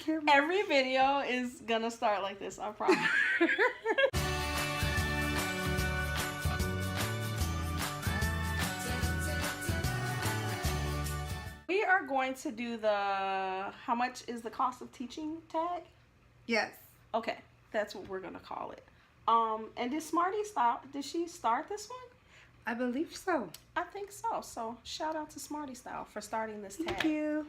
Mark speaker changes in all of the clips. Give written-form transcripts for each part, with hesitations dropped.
Speaker 1: camera.
Speaker 2: Every video is gonna start like this, I promise. We are going to do the how much is the cost of teaching tag?
Speaker 1: Yes.
Speaker 2: Okay, that's what we're gonna call it. And did she start this one?
Speaker 1: I believe so.
Speaker 2: I think so. So shout out to Smarty Style for starting this tag.
Speaker 1: Thank you.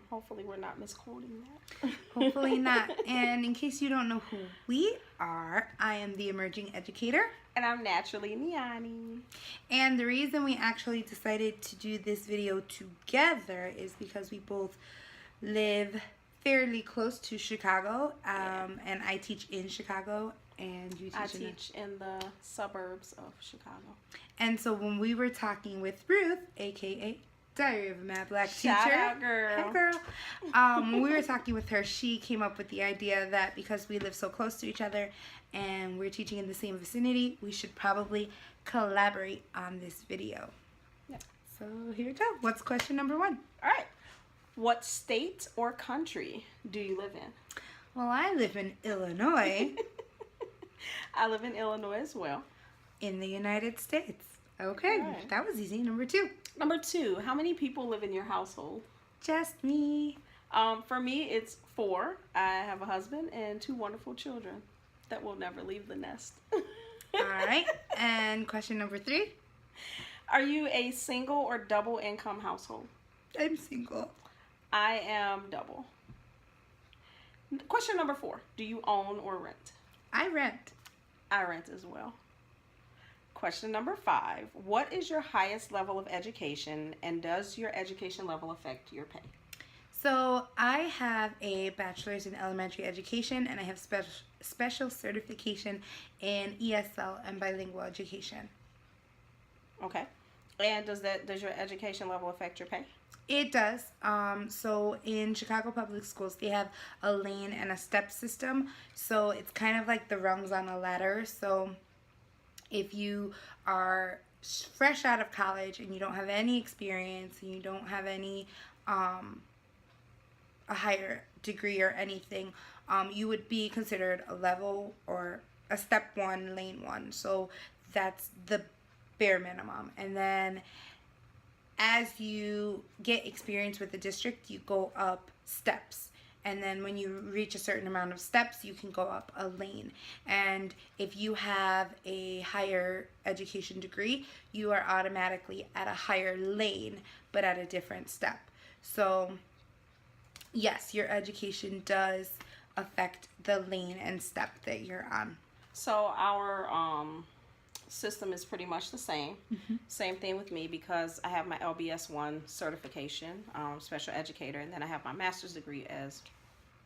Speaker 2: Hopefully we're not misquoting that.
Speaker 1: Hopefully not. And in case you don't know who we are, I am the Emerging Educator.
Speaker 2: And I'm Naturally Niani.
Speaker 1: And the reason we actually decided to do this video together is because we both live fairly close to Chicago. And I teach in Chicago and you teach
Speaker 2: in the suburbs of Chicago.
Speaker 1: And so when we were talking with Ruth, aka Diary of a Mad Black Teacher.
Speaker 2: Shout out, girl.
Speaker 1: Hey, girl. When we were talking with her, she came up with the idea that because we live so close to each other and we're teaching in the same vicinity, we should probably collaborate on this video.
Speaker 2: Yeah.
Speaker 1: So here we go. What's question number 1?
Speaker 2: All right. What state or country do you live in?
Speaker 1: Well, I live in Illinois.
Speaker 2: I live in Illinois as well.
Speaker 1: In the United States. Okay,
Speaker 2: right.
Speaker 1: That was easy. Number 2.
Speaker 2: Number 2, how many people live in your household?
Speaker 1: Just me.
Speaker 2: For me, it's 4. I have a husband and 2 wonderful children that will never leave the nest.
Speaker 1: All right. And question number 3.
Speaker 2: Are you a single or double income household?
Speaker 1: I'm single.
Speaker 2: I am double. Question number 4. Do you own or rent?
Speaker 1: I rent.
Speaker 2: I rent as well. Question number 5. What is your highest level of education, and does your education level affect your pay?
Speaker 1: So I have a bachelor's in elementary education, and I have special certification in ESL and bilingual education.
Speaker 2: Okay. And does your education level affect your pay?
Speaker 1: It does. So in Chicago Public Schools, they have a lane and a step system. So it's kind of like the rungs on a ladder. So if you are fresh out of college and you don't have any experience and you don't have any a higher degree or anything, you would be considered a level or a step 1, lane 1. So that's the bare minimum. And then as you get experience with the district, you go up steps. And then when you reach a certain amount of steps, you can go up a lane. And if you have a higher education degree, you are automatically at a higher lane, but at a different step. So yes, your education does affect the lane and step that you're on.
Speaker 2: So our system is pretty much the same.
Speaker 1: Mm-hmm.
Speaker 2: Same thing with me because I have my LBS 1 certification, special educator, and then I have my master's degree as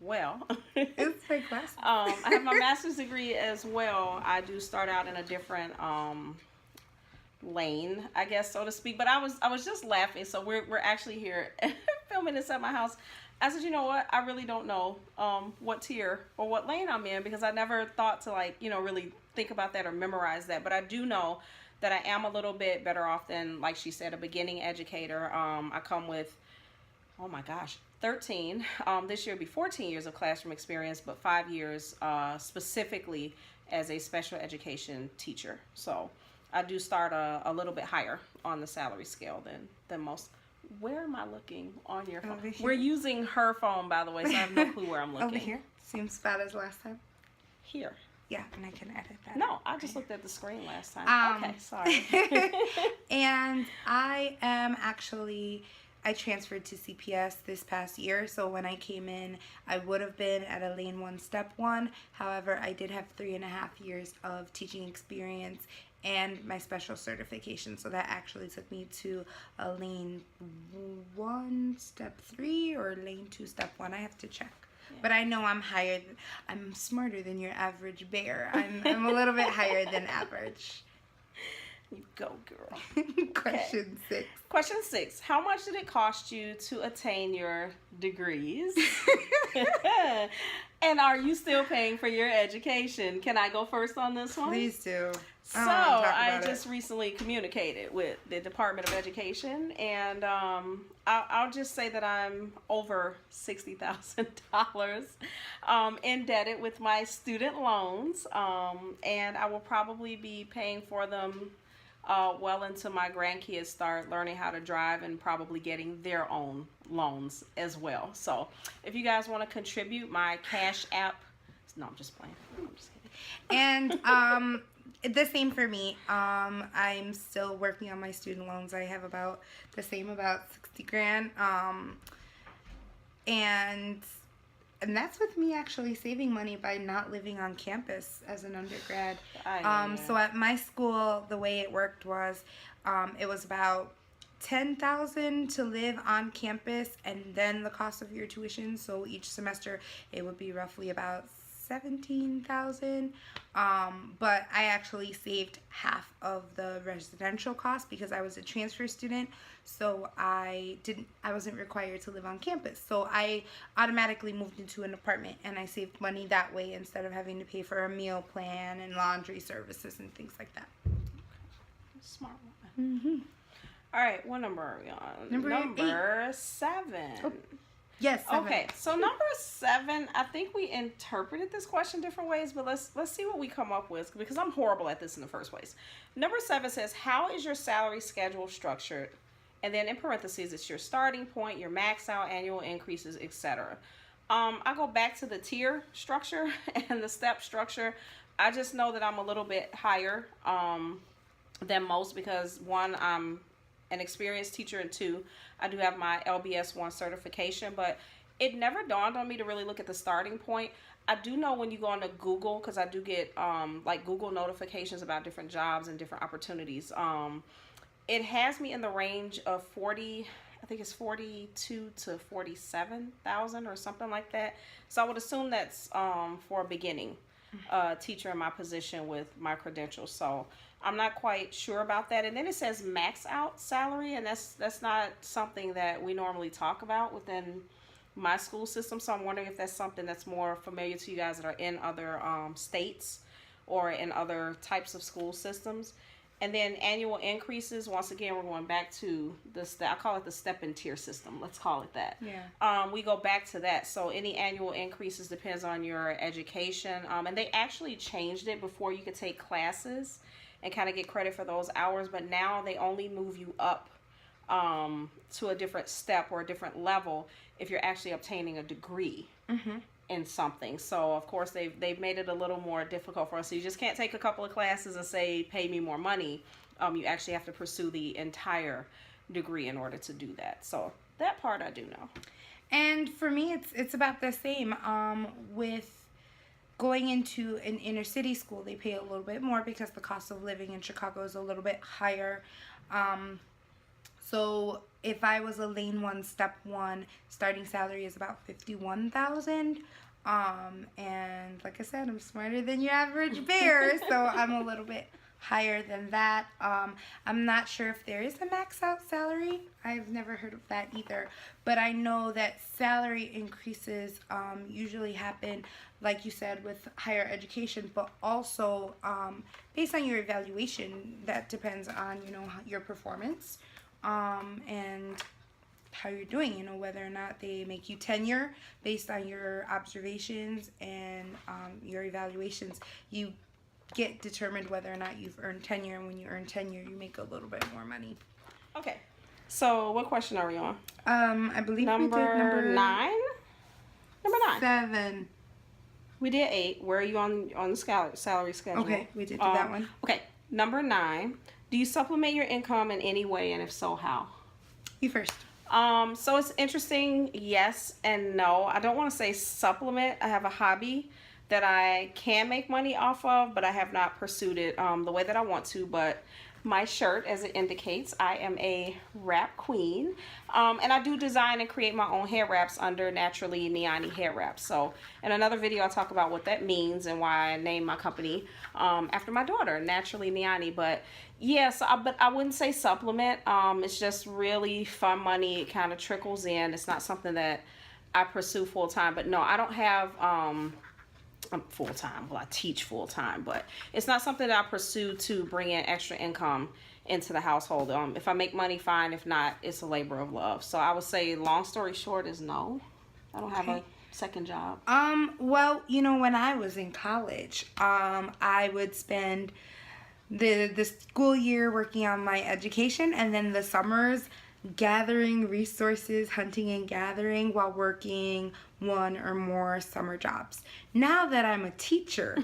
Speaker 2: well.
Speaker 1: It's my class.
Speaker 2: I have my master's degree as well. I do start out in a different lane, I guess, so to speak. But I was just laughing. So we're actually here filming this at my house. I said, you know what? I really don't know what tier or what lane I'm in because I never thought to really think about that or memorize that. But I do know that I am a little bit better off than, like she said, a beginning educator. I come with, oh my gosh, 13. This year will be 14 years of classroom experience, but 5 years specifically as a special education teacher. So I do start a little bit higher on the salary scale than most. Where am I looking on your phone? We're using her phone, by the way, so I have no clue where I'm looking.
Speaker 1: Over here? Same spot as last time?
Speaker 2: Here.
Speaker 1: Yeah, and I can edit that.
Speaker 2: No, I just looked at the screen last time. Okay, sorry.
Speaker 1: And I am I transferred to CPS this past year, so when I came in, I would have been at a lane 1, step 1. However, I did have 3.5 years of teaching experience and my special certification, so that actually took me to a lane 1, step 3, or lane 2, step 1. I have to check. Yeah. But I know I'm smarter than your average bear. I'm a little bit higher than average.
Speaker 2: You go, girl.
Speaker 1: Question 6.
Speaker 2: Question 6. How much did it cost you to attain your degrees? And are you still paying for your education? Can I go first on this one?
Speaker 1: Please do.
Speaker 2: So I just recently communicated with the Department of Education, and I'll just say that I'm over $60,000 indebted with my student loans, and I will probably be paying for them well into my grandkids start learning how to drive and probably getting their own loans as well. So if you guys want to contribute, my Cash App. No, I'm just playing. I'm just kidding.
Speaker 1: And the same for me. I'm still working on my student loans. I have about 60 grand. And that's with me actually saving money by not living on campus as an undergrad. So at my school, the way it worked was, it was about $10,000 to live on campus, and then the cost of your tuition. So each semester, it would be roughly about $17,000. But I actually saved half of the residential cost because I was a transfer student, so I wasn't required to live on campus. So I automatically moved into an apartment, and I saved money that way instead of having to pay for a meal plan and laundry services and things like that.
Speaker 2: Smart one. All right, what number are we on? Number 7.
Speaker 1: Oh. Yes. 7.
Speaker 2: Okay, so number 7, I think we interpreted this question different ways, but let's see what we come up with, because I'm horrible at this in the first place. Number 7 says, how is your salary schedule structured? And then in parentheses, it's your starting point, your max out, annual increases, etc. I go back to the tier structure and the step structure. I just know that I'm a little bit higher than most because, 1, I'm an experienced teacher, and 2, I do have my LBS 1 certification, but it never dawned on me to really look at the starting point. I do know when you go onto Google, because I do get like Google notifications about different jobs and different opportunities. It has me in the range of 40, I think it's 42 to 47,000 or something like that. So I would assume that's for a beginning teacher in my position with my credentials. So I'm not quite sure about that. And then it says max out salary, and that's not something that we normally talk about within my school system. So I'm wondering if that's something that's more familiar to you guys that are in other states or in other types of school systems. And then annual increases, once again, we're going back to I call it the step and tier system. Let's call it that.
Speaker 1: Yeah.
Speaker 2: We go back to that. So any annual increases depends on your education. And they actually changed it before you could take classes and kind of get credit for those hours. But now they only move you up to a different step or a different level if you're actually obtaining a degree. In something. So of course they've made it a little more difficult for us. So you just can't take a couple of classes and say pay me more money. You actually have to pursue the entire degree in order to do that. So that part I do know.
Speaker 1: And for me it's about the same. With going into an inner city school, they pay a little bit more because the cost of living in Chicago is a little bit higher. So if I was a lane 1, step 1, starting salary is about $51,000. And like I said, I'm smarter than your average bear, so I'm a little bit higher than that. I'm not sure if there is a max out salary. I've never heard of that either. But I know that salary increases usually happen, like you said, with higher education, but also based on your evaluation. That depends on, your performance. And how you're doing, whether or not they make you tenure based on your observations and your evaluations. You get determined whether or not you've earned tenure, and when you earn tenure, you make a little bit more money.
Speaker 2: Okay, so what question are we on?
Speaker 1: I believe we did number
Speaker 2: 9. Number 9.
Speaker 1: 7.
Speaker 2: We did 8. Where are you on the salary schedule?
Speaker 1: Okay, we did do that one.
Speaker 2: Okay, number 9. Do you supplement your income in any way, and if so, how?
Speaker 1: You first.
Speaker 2: So it's interesting, yes and no. I don't want to say supplement. I have a hobby that I can make money off of, but I have not pursued it the way that I want to. But my shirt, as it indicates, I am a wrap queen. And I do design and create my own hair wraps under Naturally Niani Hair Wraps. So in another video, I'll talk about what that means and why I named my company after my daughter, Naturally Niani. But yes, but I wouldn't say supplement. It's just really fun money. It kind of trickles in. It's not something that I pursue full time. But no, I don't have full time. Well, I teach full time, but it's not something that I pursue to bring in extra income into the household. If I make money, fine. If not, it's a labor of love. So I would say, long story short, is no. I don't have a second job.
Speaker 1: Well, when I was in college, I would spend the school year working on my education, and then the summers gathering resources, hunting and gathering, while working one or more summer jobs. Now that I'm a teacher,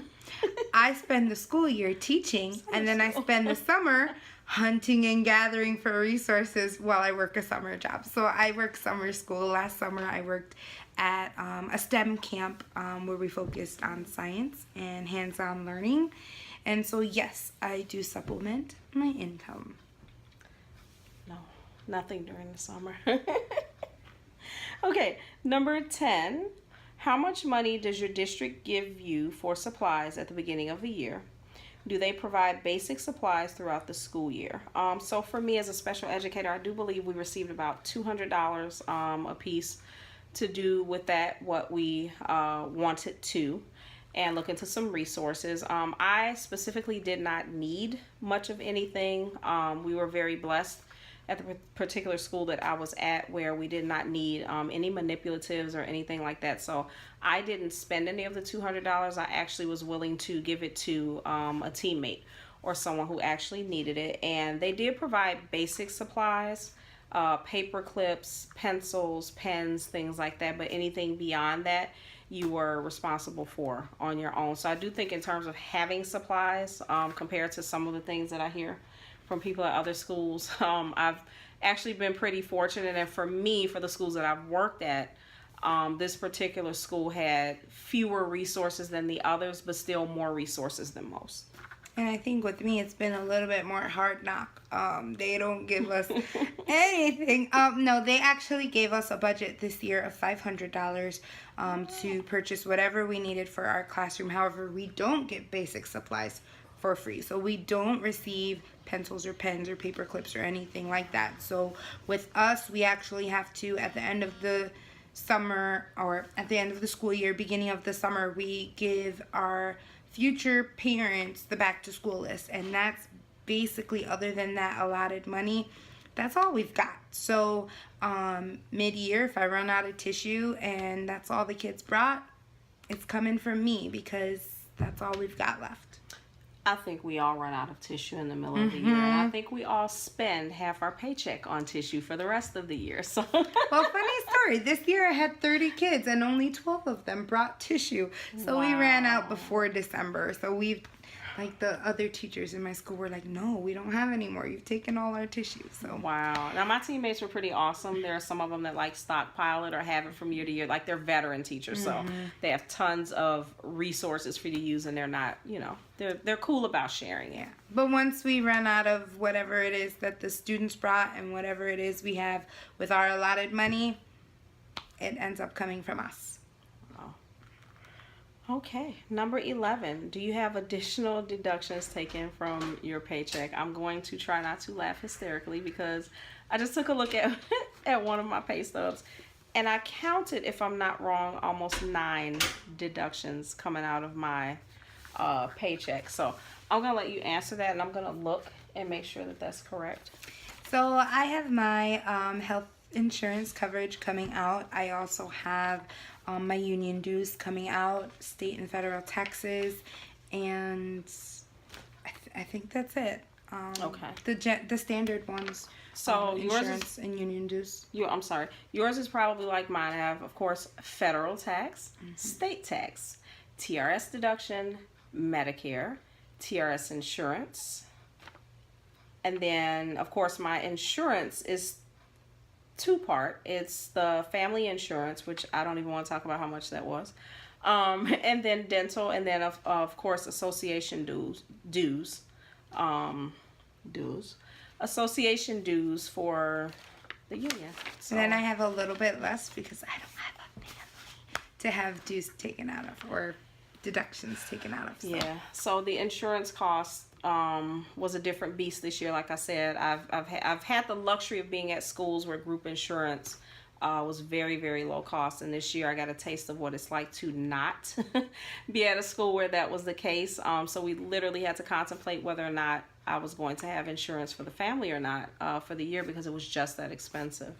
Speaker 1: I spend the school year teaching, and then I spend the summer hunting and gathering for resources while I work a summer job. So I work summer school. Last summer I worked at a STEM camp where we focused on science and hands-on learning. And so yes, I do supplement my income.
Speaker 2: No, nothing during the summer. Okay, number 10. How much money does your district give you for supplies at the beginning of the year? Do they provide basic supplies throughout the school year? So for me as a special educator, I do believe we received about $200 a piece to do with that what we wanted to, and look into some resources. I specifically did not need much of anything. We were very blessed at the particular school that I was at, where we did not need any manipulatives or anything like that. So I didn't spend any of the $200. I actually was willing to give it to a teammate or someone who actually needed it. And they did provide basic supplies, paper clips, pencils, pens, things like that. But anything beyond that, you were responsible for on your own. So I do think in terms of having supplies, compared to some of the things that I hear from people at other schools, I've actually been pretty fortunate. And for me, for the schools that I've worked at, this particular school had fewer resources than the others, but still more resources than most.
Speaker 1: And I think with me, it's been a little bit more hard knock. They don't give us anything. No, they actually gave us a budget this year of $500 to purchase whatever we needed for our classroom. However, we don't get basic supplies for free. So we don't receive pencils or pens or paper clips or anything like that. So with us, we actually have to, at the end of the summer, or at the end of the school year, beginning of the summer, we give our future parents the back to school list, and that's basically, other than that allotted money, that's all we've got. So mid-year, if I run out of tissue and that's all the kids brought, it's coming from me, because that's all we've got left.
Speaker 2: I think we all run out of tissue in the middle of the year, and I think we all spend half our paycheck on tissue for the rest of the year. So,
Speaker 1: well, funny story. This year I had 30 kids, and only 12 of them brought tissue. So we ran out before December. So we've, like, the other teachers in my school were like, no, we don't have any more. You've taken all our tissue. So
Speaker 2: wow. Now, my teammates were pretty awesome. There are some of them that, like, stockpile it or have it from year to year. Like, they're veteran teachers, so they have tons of resources for you to use, and they're not, they're cool about sharing it.
Speaker 1: Yeah. But once we run out of whatever it is that the students brought and whatever it is we have with our allotted money, it ends up coming from us.
Speaker 2: Okay, number 11. Do you have additional deductions taken from your paycheck? I'm going to try not to laugh hysterically, because I just took a look at at one of my pay stubs, and I counted, if I'm not wrong, almost 9 deductions coming out of my paycheck. So I'm going to let you answer that, and I'm going to look and make sure that that's correct.
Speaker 1: So I have my health insurance coverage coming out. I also have my union dues coming out, state and federal taxes, and I think that's it.
Speaker 2: Okay.
Speaker 1: The standard ones.
Speaker 2: So
Speaker 1: insurance and union dues.
Speaker 2: I'm sorry. Yours is probably like mine. I have, of course, federal tax, state tax, TRS deduction, Medicare, TRS insurance, and then, of course, my insurance is two-part. It's the family insurance, which I don't even want to talk about how much that was, and then dental, and then of course association dues, association dues for the union. So,
Speaker 1: and then I have a little bit less because I don't have a family to have dues taken out of, or deductions taken out of. So.
Speaker 2: Yeah. So the insurance cost was a different beast this year. Like I said, I've had the luxury of being at schools where group insurance was very, very low cost. And this year I got a taste of what it's like to not be at a school where that was the case. So we literally had to contemplate whether or not I was going to have insurance for the family or not for the year, because it was just that expensive.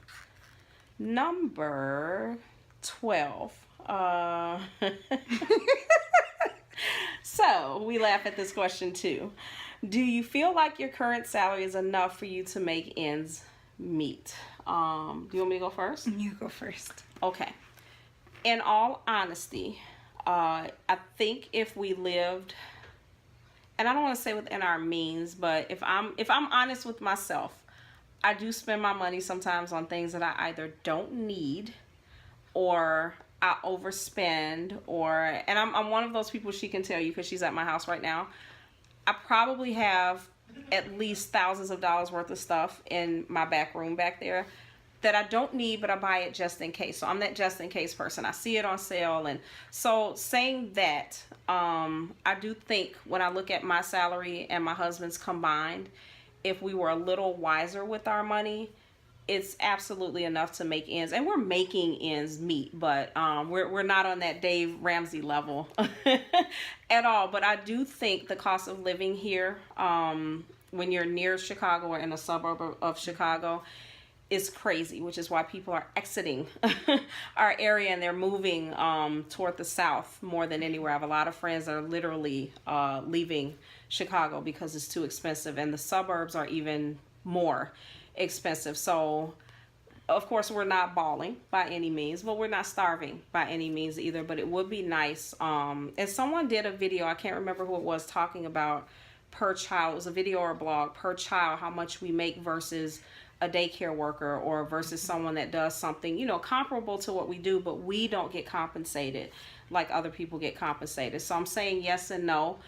Speaker 2: Number 12. So we laugh at this question too. Do you feel like your current salary is enough for you to make ends meet? Do you want me to go first?
Speaker 1: You go first.
Speaker 2: Okay. In all honesty, I think if we lived, and I don't want to say within our means, but if I'm honest with myself, I do spend my money sometimes on things that I either don't need, or I overspend, and I'm one of those people, she can tell you because she's at my house right now. I probably have at least thousands of dollars worth of stuff in my back room back there that I don't need, but I buy it just in case. So I'm that just in case person. I see it on sale. And so saying that, I do think when I look at my salary and my husband's combined, if we were a little wiser with our money, it's absolutely enough to make ends, and we're making ends meet, but we're not on that Dave Ramsey level at all. But I do think the cost of living here, when you're near Chicago or in a suburb of Chicago, is crazy, which is why people are exiting our area and they're moving toward the south more than anywhere. I have a lot of friends that are literally leaving Chicago because it's too expensive, and the suburbs are even more expensive. So of course we're not balling by any means, but we're not starving by any means either. But it would be nice, and someone did a video, I can't remember who it was, talking about per child, it was a video or a blog, per child, how much we make versus a daycare worker, or versus someone that does something, you know, comparable to what we do, but we don't get compensated like other people get compensated. So I'm saying yes and no.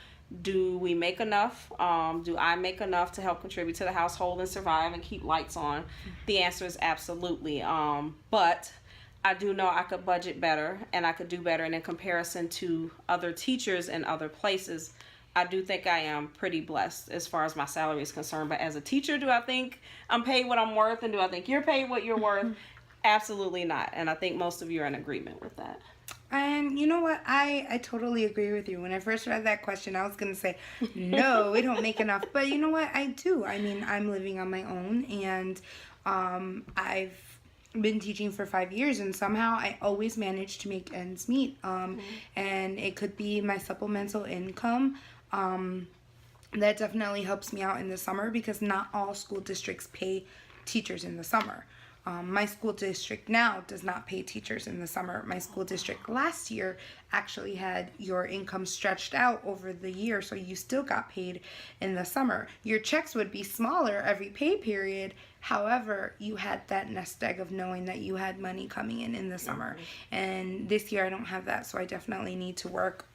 Speaker 2: Do we make enough? Do I make enough to help contribute to the household and survive and keep lights on? The answer is absolutely. But I do know I could budget better and I could do better. And in comparison to other teachers in other places, I do think I am pretty blessed as far as my salary is concerned. But as a teacher, do I think I'm paid what I'm worth? And do I think you're paid what you're worth? Absolutely not. And I think most of you are in agreement with that.
Speaker 1: And you know what? I totally agree with you. When I first read that question, I was going to say, no, we don't make enough. But you know what? I do. I mean, I'm living on my own, and I've been teaching for 5 years, and somehow I always manage to make ends meet. And it could be my supplemental income. That definitely helps me out in the summer, because not all school districts pay teachers in the summer. My school district now does not pay teachers in the summer. My school district last year actually had your income stretched out over the year, so you still got paid in the summer. Your checks would be smaller every pay period. However, you had that nest egg of knowing that you had money coming in the summer. And this year I don't have that, so I definitely need to work.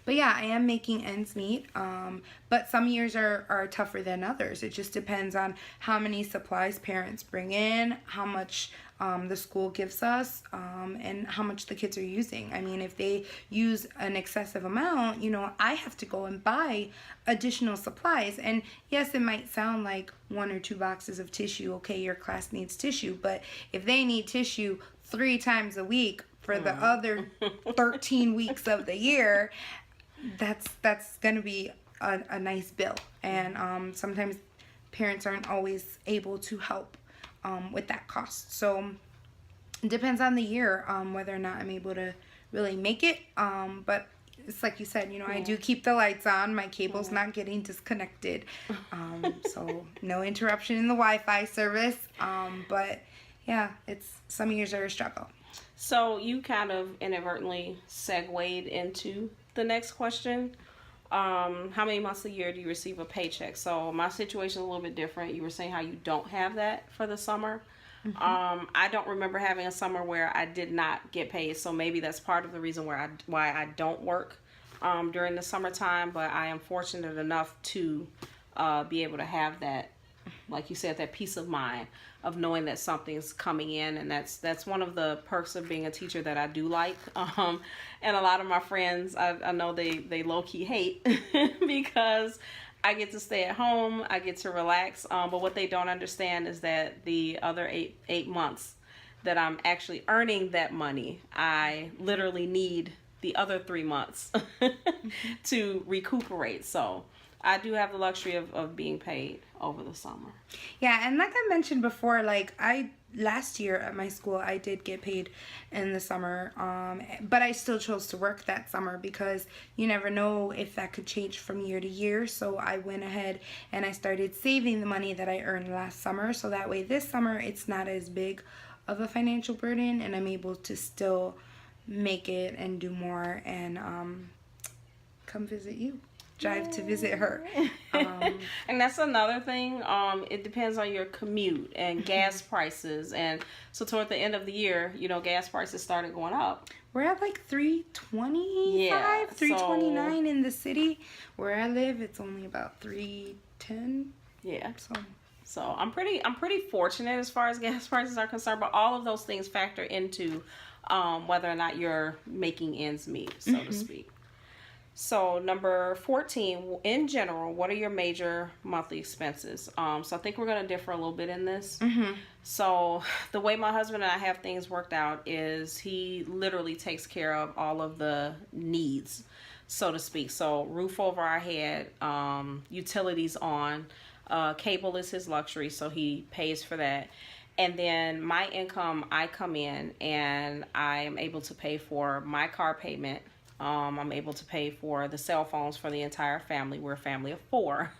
Speaker 1: But yeah, I am making ends meet, but some years are tougher than others. It just depends on how many supplies parents bring in, how much the school gives us, and how much the kids are using. I mean, if they use an excessive amount, you know, I have to go and buy additional supplies. And yes, it might sound like 1 or 2 boxes of tissue. Okay, your class needs tissue, but if they need tissue 3 times a week for the other 13 weeks of the year, that's gonna be a nice bill. And sometimes parents aren't always able to help with that cost. So it depends on the year whether or not I'm able to really make it. But it's like you said, you know, I do keep the lights on. My cable's not getting disconnected. So no interruption in the Wi-Fi service. But yeah, some years are a struggle.
Speaker 2: So you kind of inadvertently segued into the next question. How many months a year do you receive a paycheck? So my situation is a little bit different. You were saying how you don't have that for the summer. I don't remember having a summer where I did not get paid. So maybe that's part of the reason why I don't work during the summertime. But I am fortunate enough to be able to have that, like you said, that peace of mind of knowing that something's coming in. And that's one of the perks of being a teacher that I do like. And a lot of my friends, I know they low-key hate because I get to stay at home. I get to relax. But what they don't understand is that the other eight months that I'm actually earning that money, I literally need the other 3 months to recuperate. So I do have the luxury of being paid over the summer.
Speaker 1: Yeah, and like I mentioned before, like last year at my school I did get paid in the summer, but I still chose to work that summer because you never know if that could change from year to year. So I went ahead and I started saving the money that I earned last summer, so that way this summer it's not as big of a financial burden and I'm able to still make it and do more and come visit you. Drive to visit her.
Speaker 2: And that's another thing. It depends on your commute and gas prices. And so toward the end of the year, gas prices started going up.
Speaker 1: We're at like $3.25, $3.29 in the city. Where I live, it's only about $3.10.
Speaker 2: Yeah. So I'm pretty fortunate as far as gas prices are concerned. But all of those things factor into whether or not you're making ends meet, so to speak. So number 14, in general, what are your major monthly expenses? So I think we're going to differ a little bit in this. So the way my husband and I have things worked out is he literally takes care of all of the needs, so to speak. So roof over our head, utilities on, cable is his luxury, so he pays for that. And then my income, I come in and I am able to pay for my car payment. I'm able to pay for the cell phones for the entire family. We're a family of 4.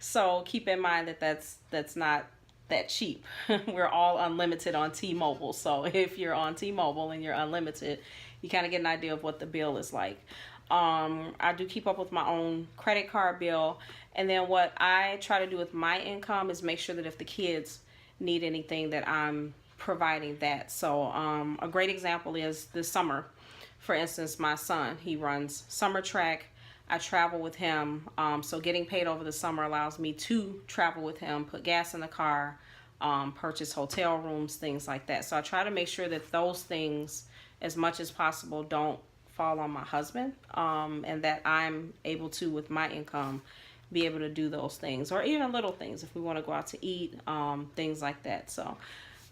Speaker 2: So keep in mind that that's not that cheap. We're all unlimited on T-Mobile. So if you're on T-Mobile and you're unlimited, you kind of get an idea of what the bill is like. I do keep up with my own credit card bill. And then what I try to do with my income is make sure that if the kids need anything that I'm providing that. So a great example is this summer. For instance, my son, he runs summer track. I travel with him. So getting paid over the summer allows me to travel with him, put gas in the car, purchase hotel rooms, things like that. So I try to make sure that those things, as much as possible, don't fall on my husband, and that I'm able to, with my income, be able to do those things, or even little things if we want to go out to eat, things like that. So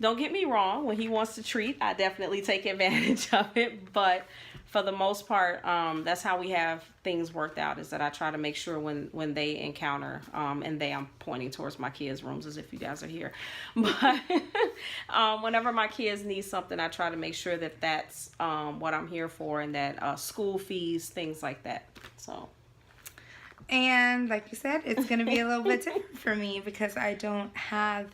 Speaker 2: don't get me wrong, when he wants to treat, I definitely take advantage of it, but for the most part, that's how we have things worked out, is that I try to make sure when they encounter, and I'm pointing towards my kids' rooms as if you guys are here, but whenever my kids need something, I try to make sure that that's what I'm here for, and that school fees, things like that. So.
Speaker 1: And like you said, it's going to be a little bit different for me because I don't have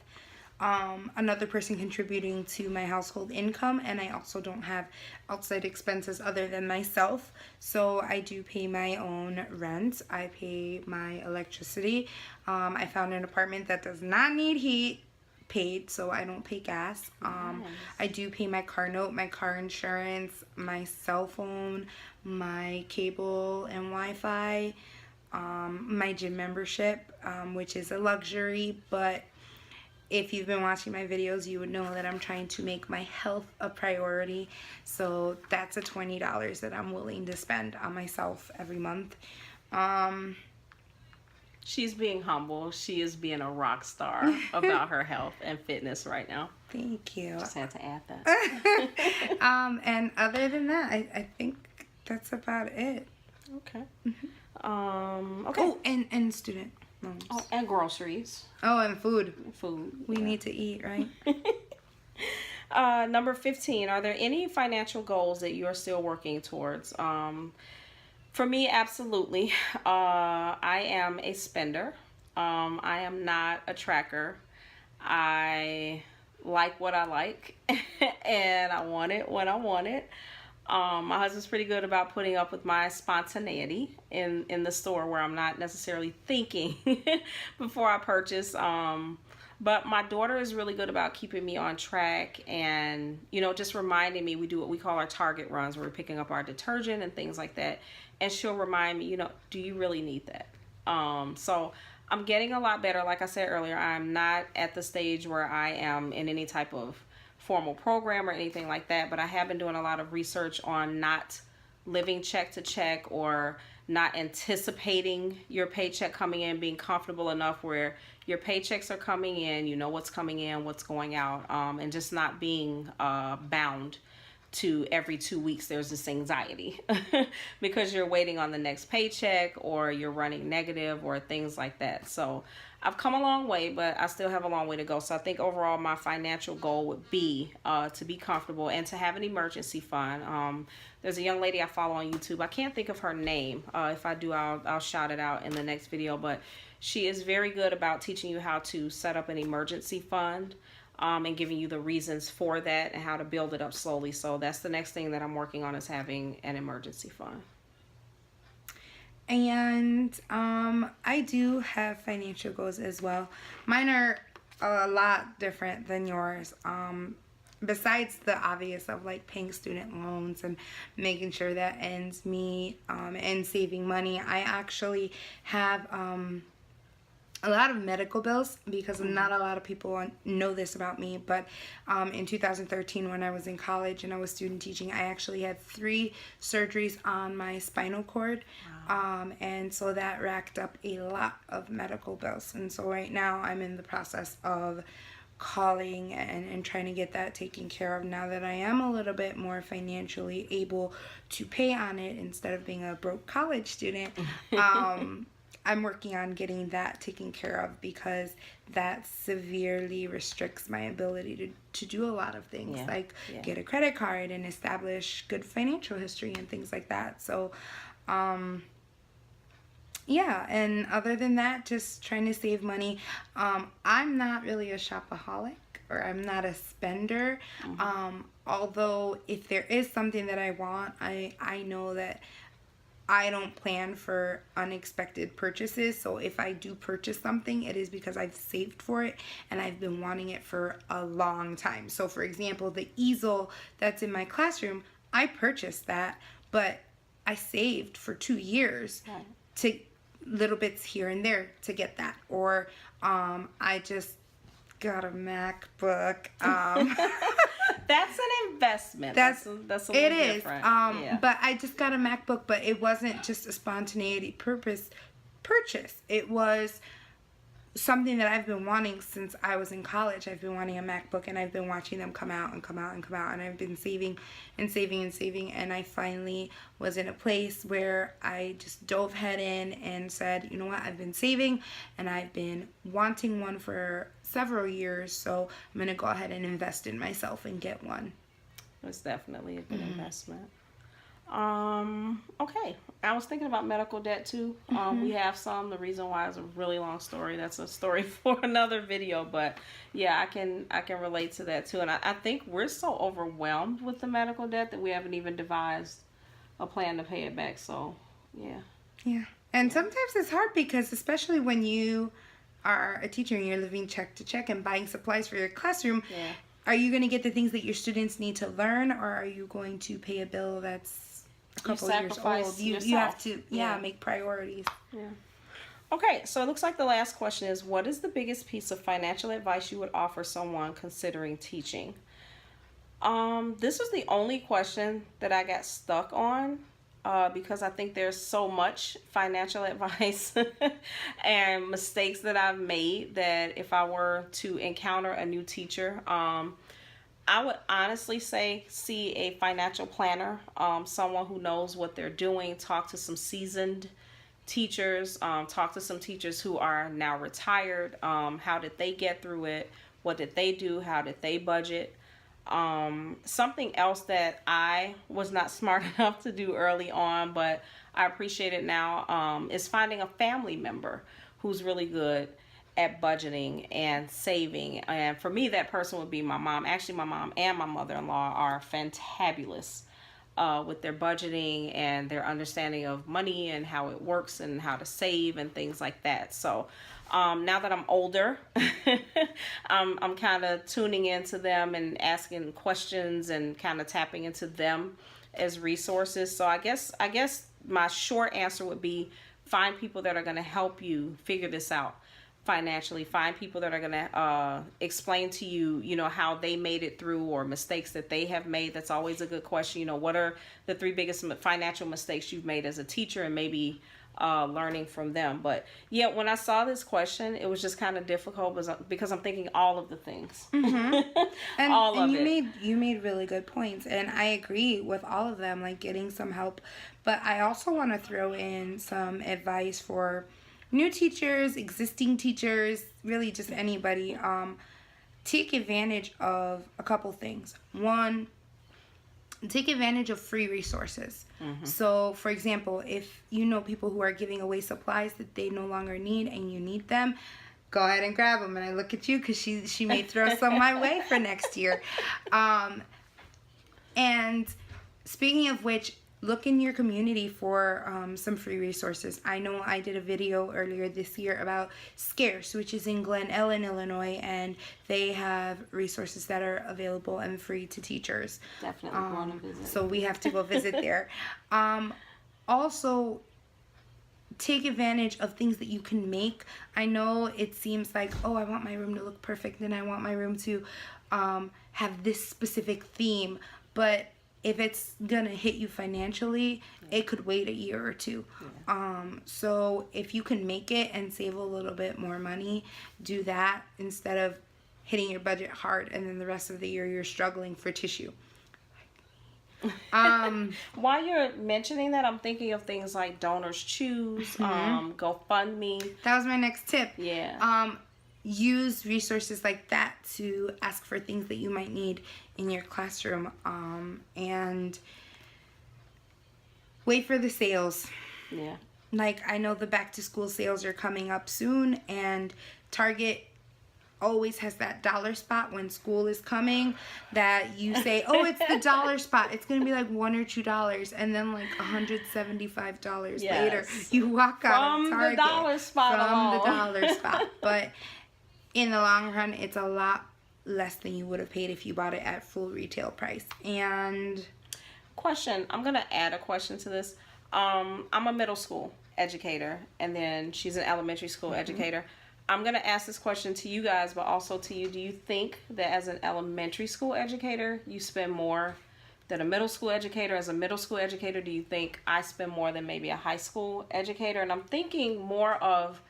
Speaker 1: another person contributing to my household income, and I also don't have outside expenses other than myself. So I do pay my own rent. I pay my electricity. I found an apartment that does not need heat paid, so I don't pay gas.
Speaker 2: Nice.
Speaker 1: I do pay my car note, my car insurance, my cell phone, my cable and Wi-Fi, my gym membership, which is a luxury, but if you've been watching my videos, you would know that I'm trying to make my health a priority. So that's a $20 that I'm willing to spend on myself every month.
Speaker 2: She's being humble. She is being a rock star about her health and fitness right now.
Speaker 1: Thank you.
Speaker 2: Just had to add that.
Speaker 1: And other than that, I think that's about it.
Speaker 2: Okay. Okay.
Speaker 1: Oh, and student loans.
Speaker 2: Oh, and groceries.
Speaker 1: Oh, and food. We
Speaker 2: yeah.
Speaker 1: need to eat, right?
Speaker 2: Number 15, are there any financial goals that you are still working towards? For me, absolutely. I am a spender. I am not a tracker. I like what I like, and I want it when I want it. My husband's pretty good about putting up with my spontaneity in the store, where I'm not necessarily thinking before I purchase. But my daughter is really good about keeping me on track and, just reminding me. We do what we call our Target runs, where we're picking up our detergent and things like that. And she'll remind me, do you really need that? So I'm getting a lot better. Like I said earlier, I'm not at the stage where I am in any type of formal program or anything like that, but I have been doing a lot of research on not living check to check or not anticipating your paycheck coming in, being comfortable enough where your paychecks are coming in, you know what's coming in, what's going out, and just not being bound to every 2 weeks there's this anxiety because you're waiting on the next paycheck or you're running negative or things like that. So I've come a long way, but I still have a long way to go. So I think overall my financial goal would be to be comfortable and to have an emergency fund. There's a young lady I follow on YouTube. I can't think of her name. If I do, I'll shout it out in the next video. But she is very good about teaching you how to set up an emergency fund and giving you the reasons for that and how to build it up slowly. So that's the next thing that I'm working on, is having an emergency fund.
Speaker 1: And I do have financial goals as well. Mine are a lot different than yours. Besides the obvious of like paying student loans and making sure that ends meet and saving money, I actually have a lot of medical bills, because not a lot of people know this about me, but in 2013 when I was in college and I was student teaching, I actually had 3 surgeries on my spinal cord. Wow. And so that racked up a lot of medical bills. And so right now I'm in the process of calling and trying to get that taken care of now that I am a little bit more financially able to pay on it instead of being a broke college student. I'm working on getting that taken care of, because that severely restricts my ability to do a lot of things, like get a credit card and establish good financial history and things like that. So, yeah, and other than that, just trying to save money. I'm not really a shopaholic, or I'm not a spender. Although if there is something that I want, I know that I don't plan for unexpected purchases. So if I do purchase something, it is because I've saved for it and I've been wanting it for a long time. So for example, the easel that's in my classroom, I purchased that, but I saved for 2 years to little bits here and there to get that. Or I just got a MacBook.
Speaker 2: That's an investment. That's a little different.
Speaker 1: But I just got a MacBook, but it wasn't just a spontaneity purchase. It was something that I've been wanting since I was in college. I've been wanting a MacBook, and I've been watching them come out and come out and come out, and I've been saving and saving and saving, and I finally was in a place where I just dove head in and said, you know what, I've been saving and I've been wanting one for several years, so I'm going to go ahead and invest in myself and get one.
Speaker 2: It's definitely a good investment. Okay, I was thinking about medical debt too. We have some. The reason why is a really long story. That's a story for another video, but yeah, I can relate to that too. And I think we're so overwhelmed with the medical debt that we haven't even devised a plan to pay it back. So yeah.
Speaker 1: And sometimes it's hard, because especially when you are a teacher and you're living check to check and buying supplies for your classroom, are you going to get the things that your students need to learn, or are you going to pay a bill that's a couple years old? You have to make priorities.
Speaker 2: Okay, so it looks like the last question is, what is the biggest piece of financial advice you would offer someone considering teaching? This was the only question that I got stuck on, because I think there's so much financial advice and mistakes that I've made that if I were to encounter a new teacher, I would honestly say see a financial planner, someone who knows what they're doing. Talk to some seasoned teachers, talk to some teachers who are now retired. How did they get through it? What did they do? How did they budget? Something else that I was not smart enough to do early on, but I appreciate it now, is finding a family member who's really good at budgeting and saving. And for me, that person would be my mom. Actually, my mom and my mother-in-law are fantabulous with their budgeting and their understanding of money and how it works and how to save and things like that. So now that I'm older, I'm kind of tuning into them and asking questions and kind of tapping into them as resources. So I guess my short answer would be find people that are going to help you figure this out. financially. Find people that are going to explain to you, you know, how they made it through, or mistakes that they have made. That's always a good question. You know, what are the 3 biggest financial mistakes you've made as a teacher, and maybe learning from them. But yeah, when I saw this question, it was just kind of difficult because I'm thinking all of the things.
Speaker 1: And,
Speaker 2: all
Speaker 1: and
Speaker 2: of
Speaker 1: you
Speaker 2: it.
Speaker 1: made really good points, and I agree with all of them, like getting some help. But I also want to throw in some advice for new teachers, existing teachers, really just anybody. Take advantage of a couple things. One, take advantage of free resources. So, for example, if you know people who are giving away supplies that they no longer need and you need them, go ahead and grab them. And I look at you because she may throw some my way for next year. And speaking of which, look in your community for some free resources. I know I did a video earlier this year about Scarce, which is in Glen Ellen, Illinois, and they have resources that are available and free to teachers.
Speaker 2: Definitely going to visit.
Speaker 1: So we have to go visit there. Also, take advantage of things that you can make. I know it seems like, oh, I want my room to look perfect and I want my room to have this specific theme, but if it's gonna hit you financially, it could wait a year or two. So if you can make it and save a little bit more money, do that instead of hitting your budget hard and then the rest of the year you're struggling for tissue.
Speaker 2: While you're mentioning that, I'm thinking of things like Donors Choose, GoFundMe.
Speaker 1: That was my next tip.
Speaker 2: Yeah.
Speaker 1: Use resources like that to ask for things that you might need in your classroom, and wait for the sales.
Speaker 2: Yeah.
Speaker 1: Like, I know the back to school sales are coming up soon, and Target always has that dollar spot when school is coming that you say, oh, it's the dollar spot. It's going to be like $1 or $2, and then like $175 later, you walk out of Target
Speaker 2: from the dollar spot.
Speaker 1: But in the long run, it's a lot less than you would have paid if you bought it at full retail price. And
Speaker 2: question, I'm going to add a question to this. I'm a middle school educator, and then she's an elementary school educator. I'm going to ask this question to you guys, but also to you. Do you think that as an elementary school educator, you spend more than a middle school educator? As a middle school educator, do you think I spend more than maybe a high school educator? And I'm thinking more of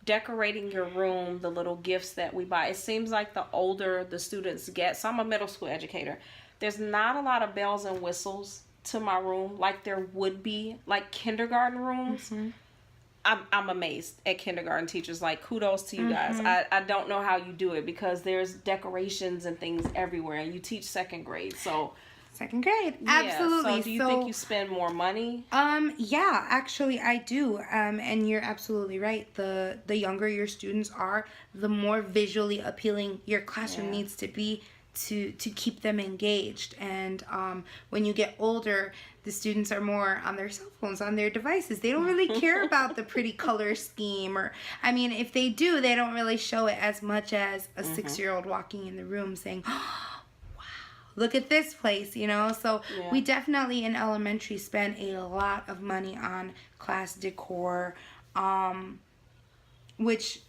Speaker 2: decorating your room, the little gifts that we buy. It seems like the older the students get, so I'm a middle school educator, there's not a lot of bells and whistles to my room like there would be like kindergarten rooms. I'm amazed at kindergarten teachers. Like, kudos to you guys. I don't know how you do it, because there's decorations and things everywhere, and you teach second grade. So
Speaker 1: second grade,
Speaker 2: yeah,
Speaker 1: absolutely.
Speaker 2: So do you think you spend more money?
Speaker 1: Yeah, actually I do. And you're absolutely right. The younger your students are, the more visually appealing your classroom needs to be to keep them engaged. And when you get older, the students are more on their cell phones, on their devices. They don't really care about the pretty color scheme, or, I mean, if they do, they don't really show it as much as a 6-year-old walking in the room saying, oh, wow, look at this place, you know? So we definitely in elementary spend a lot of money on class decor, which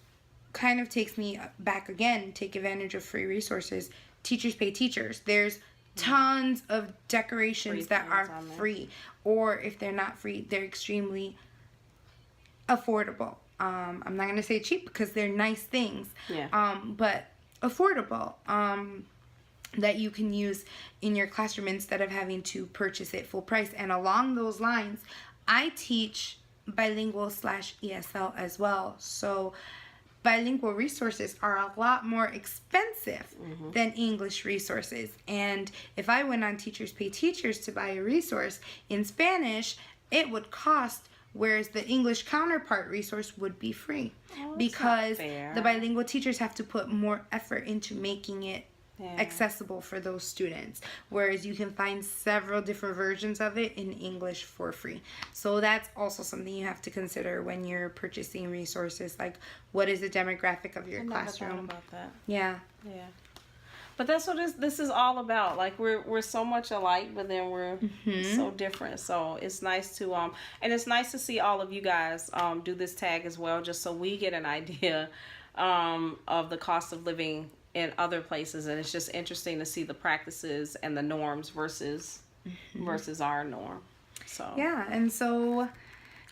Speaker 1: kind of takes me back again. Take advantage of free resources. Teachers pay teachers. There's tons of decorations that are free, or if they're not free, they're extremely affordable. I'm not going to say cheap because they're nice things, but affordable, that you can use in your classroom instead of having to purchase it full price. And along those lines, I teach bilingual / ESL as well. So bilingual resources are a lot more expensive than English resources. And if I went on Teachers Pay Teachers to buy a resource in Spanish, it would cost, whereas the English counterpart resource would be free. Because the bilingual teachers have to put more effort into making it accessible for those students, whereas you can find several different versions of it in English for free. So that's also something you have to consider when you're purchasing resources, like what is the demographic of your classroom.
Speaker 2: Never thought about that.
Speaker 1: Yeah.
Speaker 2: But that's what this is all about. Like, we're so much alike, but then we're so different. So it's nice to and it's nice to see all of you guys do this tag as well, just so we get an idea of the cost of living in other places, and it's just interesting to see the practices and the norms versus our norm. So
Speaker 1: yeah, and so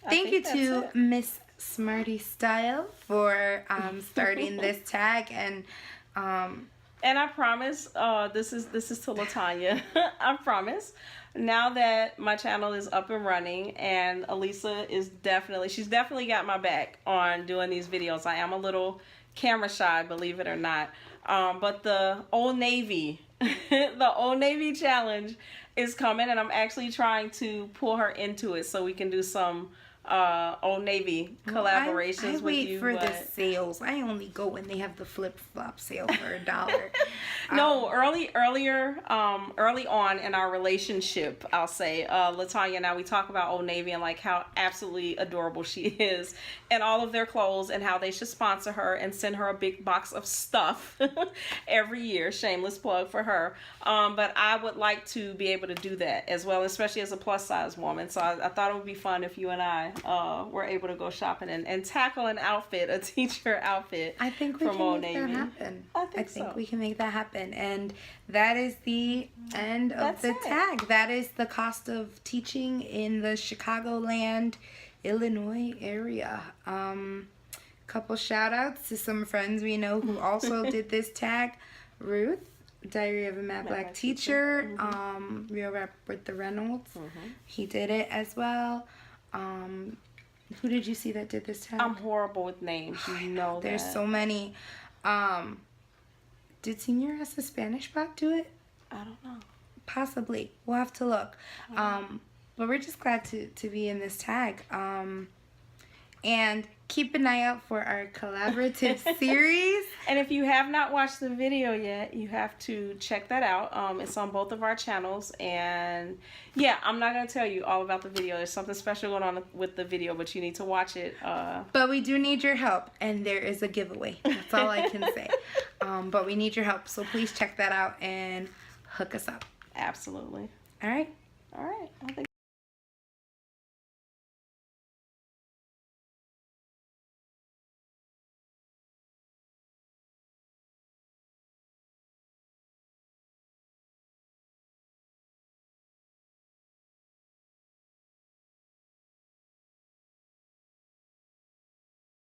Speaker 1: thank you to Miss Smarty Style for starting this tag, and
Speaker 2: I promise, this is to Latanya. I promise, now that my channel is up and running, and Elisa is she's definitely got my back on doing these videos. I am a little camera shy, believe it or not. But the Old Navy, the Old Navy challenge is coming, and I'm actually trying to pull her into it so we can do some Old Navy collaborations with you.
Speaker 1: I wait for the sales. I only go when they have the flip-flop sale for $1.
Speaker 2: No, early on in our relationship, I'll say, Latanya and I, we talk about Old Navy and like how absolutely adorable she is and all of their clothes, and how they should sponsor her and send her a big box of stuff every year. Shameless plug for her. But I would like to be able to do that as well, especially as a plus size woman. So I thought it would be fun if you and I were able to go shopping and tackle an outfit, a teacher outfit.
Speaker 1: I think we can make that happen. I think we can make that happen. And that is the end of the tag. That is the cost of teaching in the Chicagoland, Illinois area. Couple shout outs to some friends we know who also did this tag. Ruth, Diary of a Mad Black Teacher, Real Rap with the Reynolds. He did it as well. Who did you see that did this tag?
Speaker 2: I'm horrible with names. You know
Speaker 1: There's so many. Did Senior as the Spanish bot do it?
Speaker 2: I don't know.
Speaker 1: Possibly. We'll have to look. But we're just glad to be in this tag. And keep an eye out for our collaborative series.
Speaker 2: And if you have not watched the video yet, you have to check that out. It's on both of our channels. And yeah, I'm not going to tell you all about the video. There's something special going on with the video, but you need to watch it.
Speaker 1: But we do need your help, and there is a giveaway. That's all I can say. But we need your help, so please check that out and hook us up.
Speaker 2: Absolutely.
Speaker 1: All right.
Speaker 2: All right. I think